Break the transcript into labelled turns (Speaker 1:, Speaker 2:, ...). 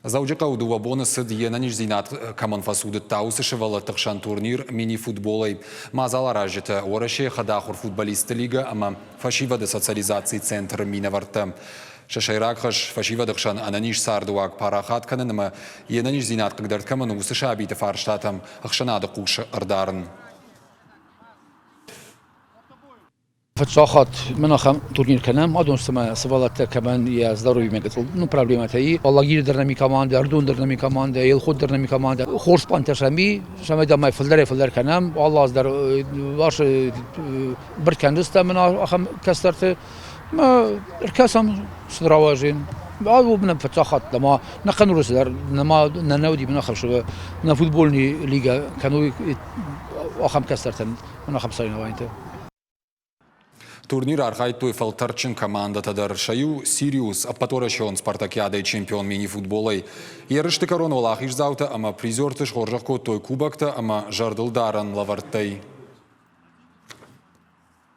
Speaker 1: Заужиқа удуа бонусы диенаниш зинат каманфасуды таусы шывалы тықшан турнир мини-футболай. Мазалар ажеті ораше хадахур футболисты лига, ама фашивады социализации центр минаварты. Шашайрак хаш фашивады қшан ананиш сардуак парахат канынымы енаниш зинат қыгдард каман усы шабиты фарштатам ақшанады қушы ырдарын.
Speaker 2: فتشاخات مناخم تورنير كلام ما دون سما سوالات كمان يا ضروري ما قلت نو بروبليمات هي والله غير درنامي كمان دردون درنامي كمان ده يلخد درنامي كمان ده خورس بانتشامي شما ده ما فلدر كلام والله أصدر واش بركندست من أخم كسرت ما ركاسم صدرواجين بعضو من فتشاخات لما نقنور صدر لما ننودي من آخر شو نفوتبولني ليجا كانوا أخم كسرتن من أخم ساينا وينته
Speaker 1: Турнир архайту фалтарчин команда тадар шаю Сириус апаторашон спартакиада чемпион мини-футболай. Ерышты корона олах изаута, ама призертыш хоржақко той кубакта, ама жардылдаран лавартай.